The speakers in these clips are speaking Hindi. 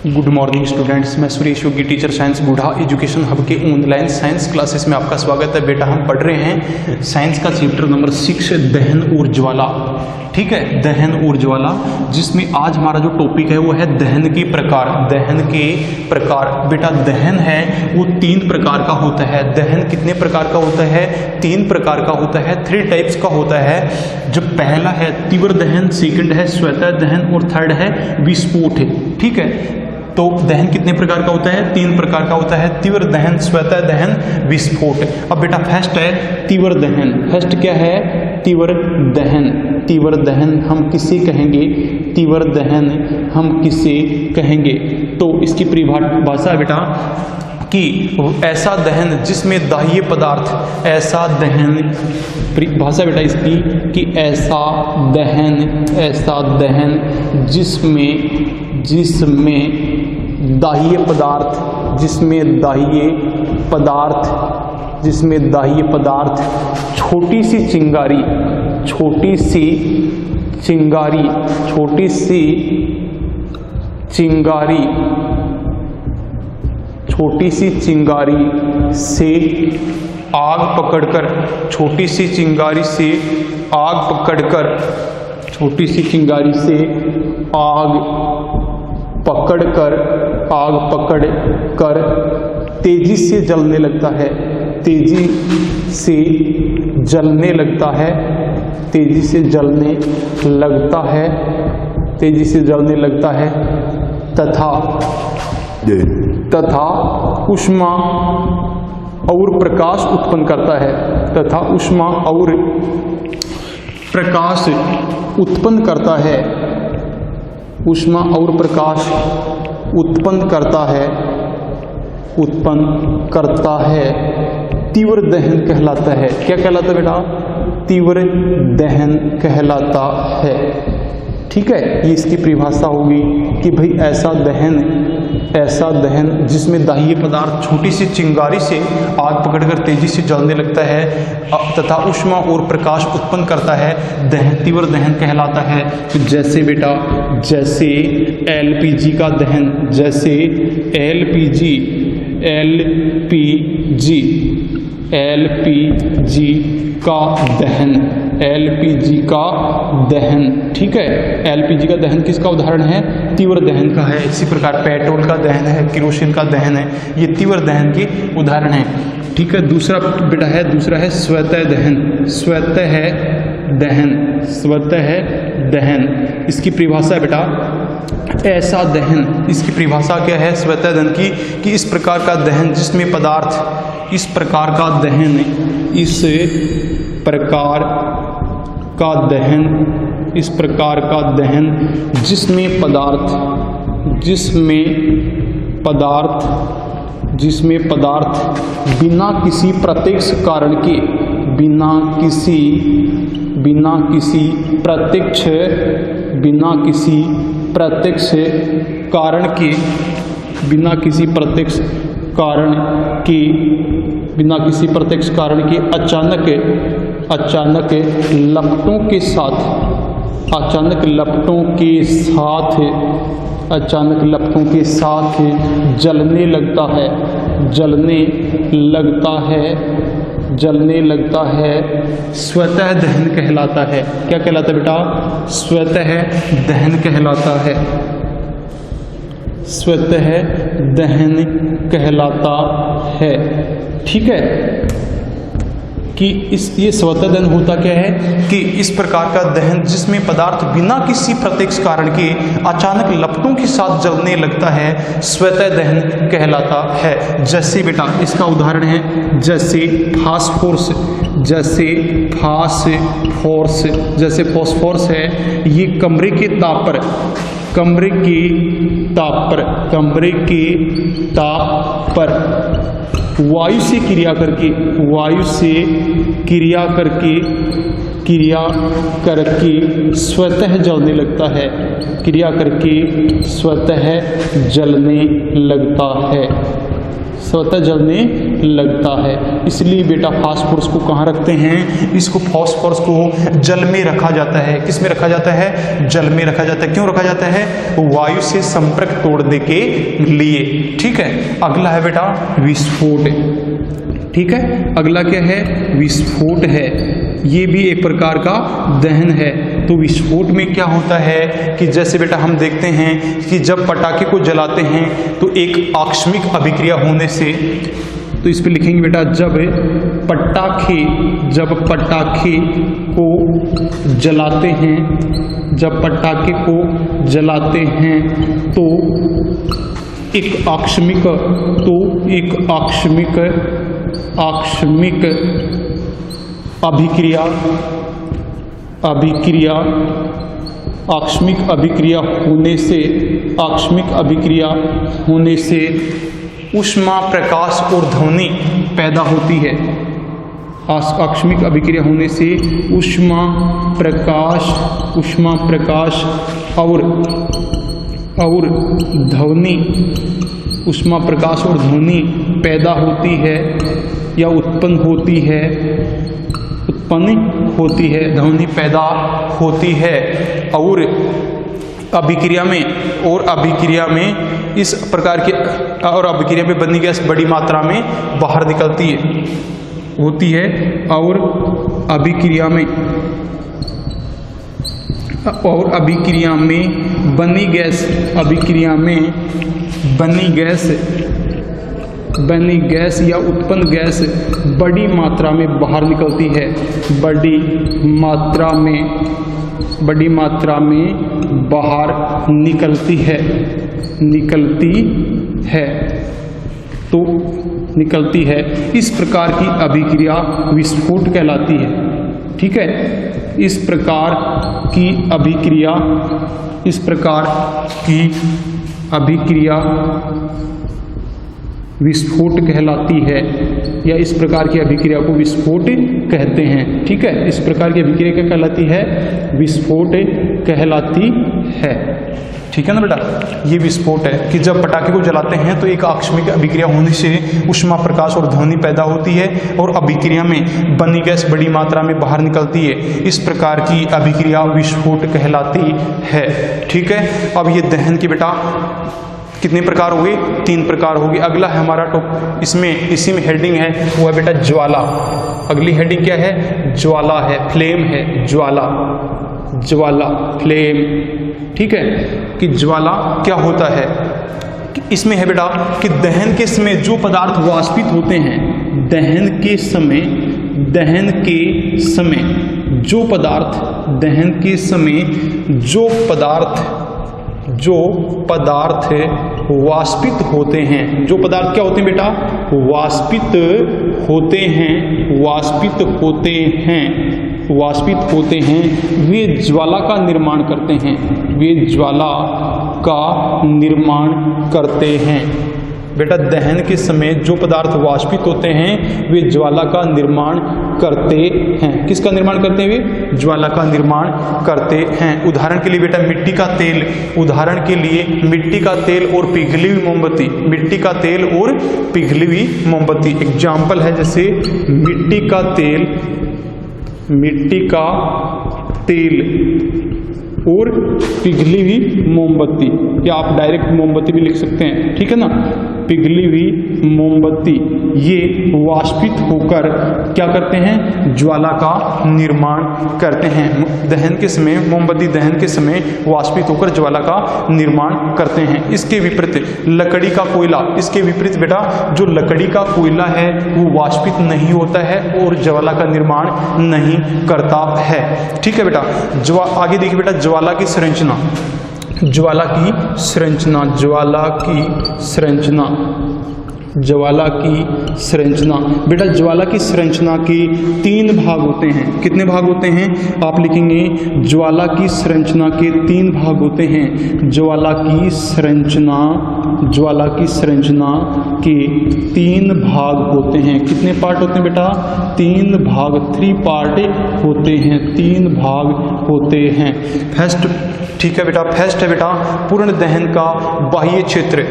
गुड मॉर्निंग स्टूडेंट्स, मैं सुरेश योगी टीचर साइंस बूढ़ा एजुकेशन हब के ऑनलाइन साइंस क्लासेस में आपका स्वागत है। बेटा हम पढ़ रहे हैं साइंस का चैप्टर नंबर 6 दहन और ज्वाला। ठीक है, दहन और ज्वाला, जिसमें आज हमारा जो टॉपिक है वो है दहन के प्रकार। दहन के प्रकार बेटा, दहन है वो 3 प्रकार का होता है। दहन कितने प्रकार का होता है? 3 प्रकार का होता है, 3 टाइप्स का होता है। जो पहला है तीव्र दहन, सेकंड है स्वतः दहन और थर्ड है विस्फोट। ठीक है, तो दहन कितने प्रकार का होता है? 3 प्रकार का होता है, तीव्र दहन, स्वतः दहन, विस्फोट। अब बेटा फर्स्ट है तीव्र दहन। फर्स्ट क्या है? तीव्र दहन। तीव्र दहन हम किसे कहेंगे? तीव्र दहन हम किसे कहेंगे? तो इसकी परिभाषा है बेटा कि ऐसा दहन जिसमें दाह्य पदार्थ, ऐसा दहन, परिभाषा बेटा इसकी कि ऐसा दहन जिसमें दाह्य पदार्थ, जिसमें दाह्य पदार्थ छोटी सी चिंगारी से आग पकड़कर, छोटी सी चिंगारी से आग पकड़कर तेजी से जलने लगता है, तथा ऊष्मा और प्रकाश उत्पन्न करता है, ऊष्मा और प्रकाश उत्पन्न करता है, तीव्र दहन कहलाता है। क्या कहलाता है बेटा? तीव्र दहन कहलाता है। ठीक है, ये इसकी परिभाषा होगी कि भाई ऐसा दहन जिसमें दाह्य पदार्थ छोटी सी चिंगारी से आग पकड़कर तेजी से जलने लगता है तथा ऊष्मा और प्रकाश उत्पन्न करता है, तीव्र दहन कहलाता है। तो जैसे बेटा, जैसे एलपीजी का दहन, एलपीजी का दहन। ठीक है, एलपीजी का दहन किसका उदाहरण है? तीव्र दहन का है। इसी प्रकार पेट्रोल का दहन है, केरोसिन का दहन है, ये तीव्र दहन के उदाहरण है। ठीक है, दूसरा है स्वतः दहन। इसकी परिभाषा है बेटा ऐसा दहन, इसकी परिभाषा क्या है स्वतः दहन की? कि इस प्रकार का दहन जिसमें पदार्थ, इस प्रकार का दहन जिसमें पदार्थ बिना किसी प्रत्यक्ष कारण के, बिना किसी प्रत्यक्ष कारण के अचानक लपटों के साथ जलने लगता है, स्वतः दहन कहलाता है। क्या कहलाता है बेटा? स्वतः दहन कहलाता है। ठीक है, कि ये स्वतः दहन होता क्या है? कि इस प्रकार का दहन जिसमें पदार्थ बिना किसी प्रत्यक्ष कारण के अचानक लपटों के साथ जलने लगता है, स्वतः दहन कहलाता है। जैसे बेटा इसका उदाहरण है, जैसे फास्फोरस है, ये कमरे के ताप पर वायु से क्रिया करके स्वतः जलने लगता है, स्वतः जलने लगता है। इसलिए बेटा फास्फोरस को कहाँ रखते हैं, इसको फास्फोरस को जल में रखा जाता है। किस में रखा जाता है, जल में रखा जाता है। क्यों रखा जाता है, वायु से संपर्क तोड़ने के लिए। ठीक है, अगला है बेटा विस्फोट। ठीक है, अगला क्या है, विस्फोट है। ये भी एक प्रकार का दहन है। तो विस्फोट में क्या होता है कि जैसे बेटा हम देखते हैं कि जब पटाखे को जलाते हैं तो एक आकस्मिक अभिक्रिया होने से, तो इस पे लिखेंगे बेटा जब पटाखे को जलाते हैं, जब पटाखे को जलाते हैं तो एक आकस्मिक अभिक्रिया होने से ऊष्मा, प्रकाश और ध्वनि पैदा होती है। आकस्मिक अभिक्रिया होने से ऊष्मा, प्रकाश और ध्वनि, ऊष्मा, प्रकाश और ध्वनि पैदा होती है या उत्पन्न होती है, ध्वनि पैदा होती है। और अभिक्रिया में इस प्रकार की और अभिक्रिया में बनी गैस बड़ी मात्रा में बाहर निकलती होती है। और अभिक्रिया में बनी गैस या उत्पन्न गैस बड़ी मात्रा में बाहर निकलती है, बड़ी मात्रा में बाहर निकलती है। इस प्रकार की अभिक्रिया विस्फोट कहलाती है। ठीक है, इस प्रकार की अभिक्रिया विस्फोट कहलाती है, या इस प्रकार की अभिक्रिया को विस्फोट कहते हैं। ठीक है, इस प्रकार की अभिक्रिया क्या कहलाती है, विस्फोट कहलाती है। ठीक है ना बेटा, ये विस्फोट है कि जब पटाखे को जलाते हैं तो एक आकस्मिक अभिक्रिया होने से ऊष्मा, प्रकाश और ध्वनि पैदा होती है और अभिक्रिया में बनी गैस बड़ी मात्रा में बाहर निकलती है। इस प्रकार की अभिक्रिया विस्फोट कहलाती है। ठीक है, अब ये दहन की बेटा कितने प्रकार हो गए, 3 प्रकार हो गए। अगला है हमारा इसी में हेडिंग है वो है बेटा ज्वाला। अगली हेडिंग क्या है, ज्वाला है, फ्लेम है, ज्वाला फ्लेम। ठीक है, कि ज्वाला क्या होता है, इसमें है बेटा कि दहन के समय जो पदार्थ वाष्पित होते हैं, दहन के समय जो पदार्थ वाष्पित होते हैं, जो पदार्थ क्या होते हैं बेटा, वाष्पित होते हैं, वे ज्वाला का निर्माण करते हैं। बेटा दहन के समय जो पदार्थ वाष्पित होते हैं वे ज्वाला का निर्माण करते हैं। किसका निर्माण करते हैं, वे ज्वाला का निर्माण करते हैं। उदाहरण के लिए बेटा मिट्टी का तेल और पिघली हुई मोमबत्ती, एग्जाम्पल है जैसे मिट्टी का तेल और पिघली हुई मोमबत्ती, या आप डायरेक्ट मोमबत्ती भी लिख सकते हैं। ठीक है ना, पिघली हुई मोमबत्ती ये वाष्पित होकर क्या करते हैं, ज्वाला का निर्माण करते हैं। मोमबत्ती दहन के समय वाष्पित होकर ज्वाला का निर्माण करते हैं। इसके विपरीत लकड़ी का कोयला, बेटा जो लकड़ी का कोयला है वो वाष्पित नहीं होता है और ज्वाला का निर्माण नहीं करता है। ठीक है बेटा, आगे देखिए बेटा ज्वाला की संरचना बेटा ज्वाला की संरचना के 3 भाग होते हैं। कितने भाग होते हैं, आप लिखेंगे ज्वाला की संरचना के 3 भाग होते हैं। ज्वाला की संरचना के 3 भाग होते हैं। कितने पार्ट होते हैं बेटा, 3 भाग, 3 पार्ट होते हैं, 3 भाग होते हैं। ठीक है बेटा। फर्स्ट है बेटा पूर्ण दहन का बाह्य क्षेत्र।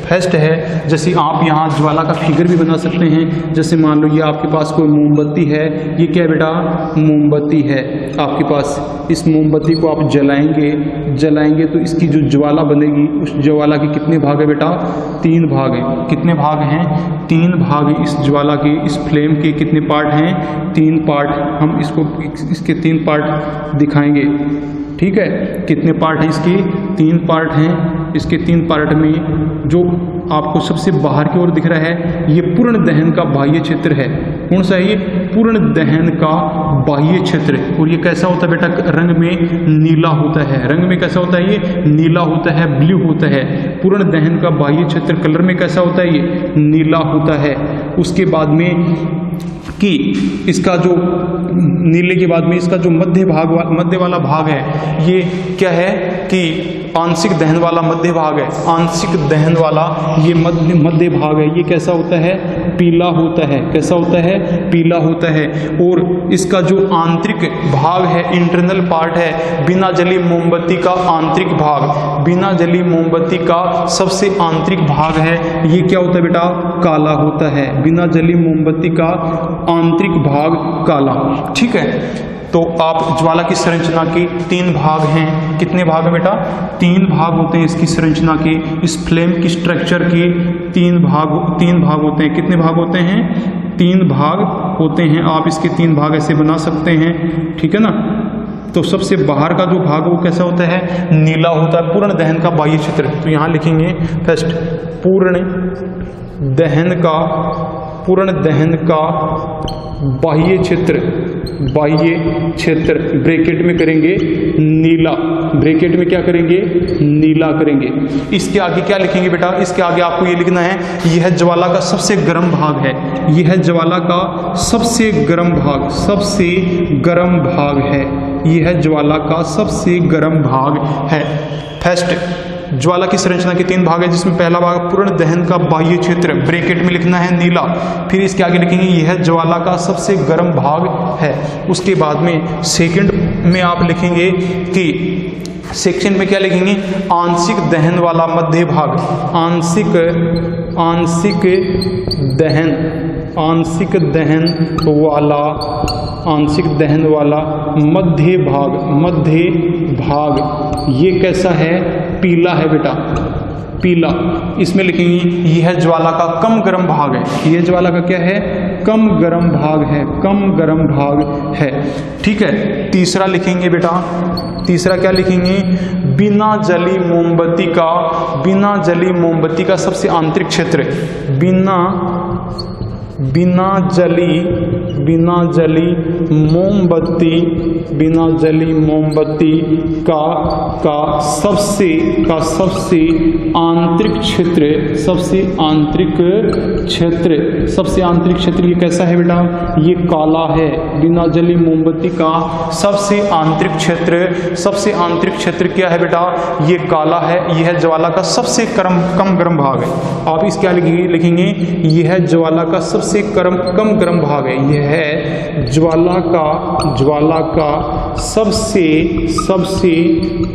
फर्स्ट है, जैसे आप यहाँ ज्वाला का फिगर भी बना सकते हैं। जैसे मान लो ये आपके पास कोई मोमबत्ती है, ये क्या है बेटा, मोमबत्ती है आपके पास। इस मोमबत्ती को आप जलाएंगे तो इसकी जो ज्वाला बनेगी, उस ज्वाला के कितने भाग है बेटा, 3 भाग हैं। कितने भाग हैं, 3 भाग इस ज्वाला के, इस फ्लेम के कितने पार्ट हैं, 3 पार्ट। हम इसके 3 पार्ट दिखाएंगे, ठीक है। कितने पार्ट हैं इसके, 3 पार्ट हैं। इसके 3 पार्ट में जो आपको सबसे बाहर की ओर दिख रहा है, ये पूर्ण दहन का बाह्य क्षेत्र है। कौन सा है ये, पूर्ण दहन का बाह्य क्षेत्र। और ये कैसा होता है बेटा, रंग में नीला होता है। रंग में कैसा होता है, ये नीला होता है, ब्लू होता है। पूर्ण दहन का बाह्य क्षेत्र कलर में कैसा होता है, ये नीला होता है। उसके बाद में कि इसका जो नीले के बाद में इसका जो मध्य वाला भाग है, ये क्या है कि आंशिक दहन वाला मध्य भाग है। आंशिक दहन वाला ये मध्य भाग है, ये कैसा होता है, पीला होता है। कैसा होता है, पीला होता है। और इसका जो आंतरिक भाग है, इंटरनल पार्ट है, बिना जली मोमबत्ती का आंतरिक भाग, बिना जली मोमबत्ती का सबसे आंतरिक भाग है, ये क्या होता है बेटा, काला होता है। बिना जली मोमबत्ती का आंतरिक भाग काला, ठीक है। तो आप ज्वाला की संरचना के 3 भाग हैं। कितने भाग हैं बेटा, 3 भाग होते हैं इसकी संरचना के। इस फ्लेम की स्ट्रक्चर के 3 भाग होते हैं। कितने भाग होते हैं, 3 भाग होते हैं। आप इसके 3 भाग ऐसे बना सकते हैं, ठीक है ना। तो सबसे बाहर का जो भाग वो कैसा होता है, नीला होता है, पूर्ण दहन का बाह्य क्षेत्र। तो यहाँ लिखेंगे फर्स्ट पूर्ण दहन का बाह्य क्षेत्र ब्रैकेट में करेंगे नीला, ब्रैकेट में क्या करेंगे, नीला करेंगे। इसके आगे क्या लिखेंगे बेटा, इसके आगे आपको ये लिखना है, यह ज्वाला का सबसे गर्म भाग है। यह ज्वाला का सबसे गर्म भाग है। यह ज्वाला का सबसे गर्म भाग है। फर्स्ट ज्वाला की संरचना के 3 भाग है, जिसमें पहला भाग पूर्ण दहन का बाह्य क्षेत्र, ब्रैकेट में लिखना है नीला। फिर इसके आगे लिखेंगे यह ज्वाला का सबसे गर्म भाग है। उसके बाद में सेकंड में आप लिखेंगे कि सेक्शन में क्या लिखेंगे, आंशिक दहन वाला मध्य भाग, आंशिक दहन वाला मध्य भाग, ये कैसा है, पीला है बेटा, पीला। इसमें लिखेंगे यह ज्वाला का कम गर्म भाग है। यह ज्वाला का क्या है, कम गर्म भाग है, ठीक है। तीसरा लिखेंगे बेटा, तीसरा क्या लिखेंगे, बिना जली मोमबत्ती का सबसे आंतरिक क्षेत्र, बिना जली मोमबत्ती का सबसे आंतरिक क्षेत्र ये कैसा है बेटा, ये काला है। बिना जली मोमबत्ती का सबसे आंतरिक क्षेत्र क्या है बेटा, ये काला है। यह ज्वाला का सबसे कम गर्म भाग है। आप इस क्या लिखेंगे, यह ज्वाला का सबसे कम गर्म भाग है। यह है ज्वाला का सबसे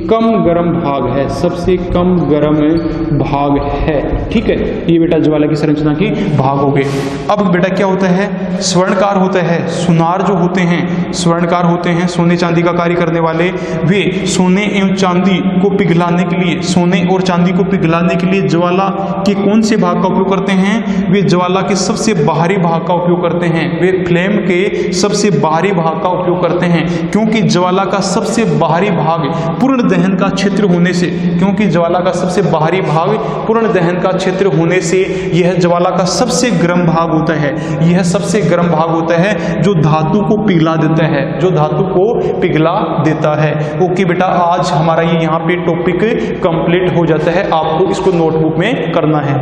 कम गर्म भाग है, सबसे कम गर्म भाग है, ठीक है। ये बेटा ज्वाला की संरचना की भाग हो गए। अब बेटा क्या होता है, स्वर्णकार होता है। सुनार जो होते हैं, स्वर्णकार होते हैं, सोने चांदी का कार्य करने वाले। वे सोने एवं चांदी को पिघलाने के लिए, सोने और चांदी को पिघलाने के लिए ज्वाला के कौन से भाग का उपयोग करते हैं, वे ज्वाला के सबसे बाहरी भाग का उपयोग करते हैं। वे फ्लेम के सबसे बाहरी भाग का उपयोग करते हैं, क्योंकि ज्वाला का सबसे बाहरी भाग पूर्ण दहन का क्षेत्र होने से, यह ज्वाला का सबसे गर्म भाग होता है। यह सबसे गर्म भाग होता है जो धातु को पिघला देता है, ओके बेटा। आज हमारा ये यहाँ पे टॉपिक कंप्लीट हो जाता है। आपको इसको नोटबुक में करना है।